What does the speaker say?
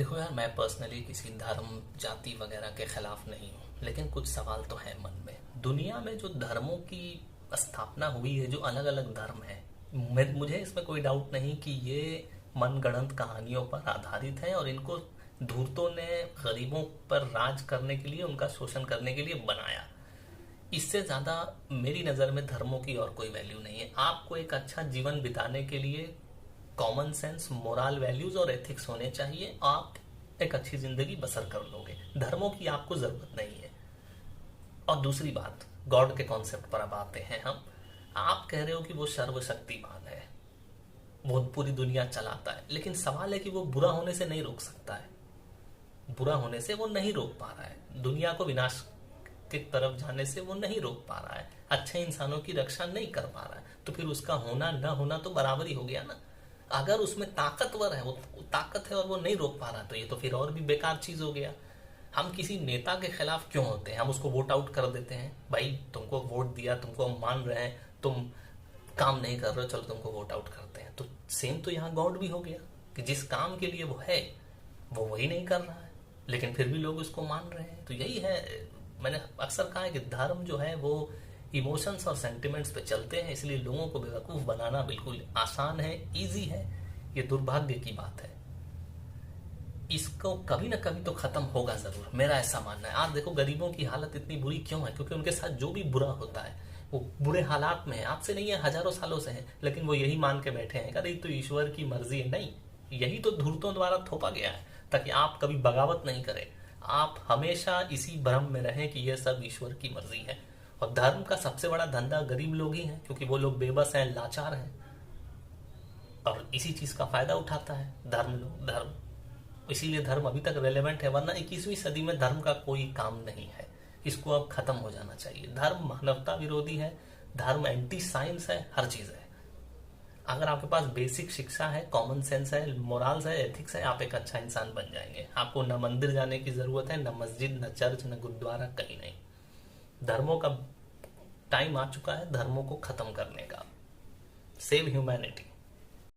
देखो यार, मैं पर्सनली किसी धर्म जाति वगैरह के खिलाफ नहीं हूँ, लेकिन कुछ सवाल तो है मन में। दुनिया में जो धर्मों की स्थापना हुई है, जो अलग अलग धर्म है, मुझे इसमें कोई डाउट नहीं कि ये मनगढ़ंत कहानियों पर आधारित है और इनको धूर्तों ने गरीबों पर राज करने के लिए, उनका शोषण करने के लिए बनाया। इससे ज्यादा मेरी नजर में धर्मों की और कोई वैल्यू नहीं है। आपको एक अच्छा जीवन बिताने के लिए कॉमन सेंस, मोरल वैल्यूज और एथिक्स होने चाहिए। आप एक अच्छी जिंदगी बसर कर लोगे, धर्मों की आपको जरूरत नहीं है। और दूसरी बात, गॉड के कॉन्सेप्ट पर अब आते हैं हम। आप कह रहे हो कि वो सर्वशक्तिमान है, वो पूरी दुनिया चलाता है, लेकिन सवाल है कि वो बुरा होने से नहीं रोक सकता है। बुरा होने से वो नहीं रोक पा रहा है, दुनिया को विनाश की तरफ जाने से वो नहीं रोक पा रहा है, अच्छे इंसानों की रक्षा नहीं कर पा रहा है, तो फिर उसका होना न होना तो बराबर ही हो गया ना। अगर उसमें ताकतवर है, वो ताकत है और वो नहीं रोक पा रहा, तो ये तो फिर और भी बेकार चीज हो गया। हम किसी नेता के खिलाफ क्यों होते हैं? हम उसको वोट आउट कर देते हैं, भाई तुमको वोट दिया, तुमको हम मान रहे हैं, तुम काम नहीं कर रहे हो, चलो तुमको वोट आउट करते हैं। तो सेम तो यहाँ गॉड भी हो गया कि जिस काम के लिए वो है वो वही नहीं कर रहा है, लेकिन फिर भी लोग उसको मान रहे हैं। तो यही है, मैंने अक्सर कहा है कि धर्म जो है वो इमोशंस और सेंटिमेंट्स पे चलते हैं, इसलिए लोगों को बेवकूफ बनाना बिल्कुल आसान है, इजी है। ये दुर्भाग्य की बात है। इसको कभी ना कभी तो खत्म होगा जरूर, मेरा ऐसा मानना है। आज देखो गरीबों की हालत इतनी बुरी क्यों है? क्योंकि उनके साथ जो भी बुरा होता है वो बुरे हालात में है, आज से नहीं है, हजारों सालों से है, लेकिन वो यही मान के बैठे हैं, अरे तो ईश्वर की मर्जी है। नहीं, यही तो धूर्तों द्वारा थोपा गया है ताकि आप कभी बगावत नहीं करें, आप हमेशा इसी भ्रम में रहें कि यह सब ईश्वर की मर्जी है। और धर्म का सबसे बड़ा धंधा गरीब लोग ही हैं, क्योंकि वो लोग बेबस हैं, लाचार हैं, और इसी चीज का फायदा उठाता है धर्म। इसीलिए धर्म अभी तक रेलेवेंट है, वरना 21वीं सदी में धर्म का कोई काम नहीं है। इसको अब खत्म हो जाना चाहिए। धर्म मानवता विरोधी है, धर्म एंटी साइंस है, हर चीज है। अगर आपके पास बेसिक शिक्षा है, कॉमन सेंस है, मोरल्स है, एथिक्स है, आप एक अच्छा इंसान बन जाएंगे। आपको न मंदिर जाने की जरूरत है, न मस्जिद, न चर्च, न गुरुद्वारा, कहीं नहीं। धर्मों का टाइम आ चुका है धर्मों को खत्म करने का। Save humanity.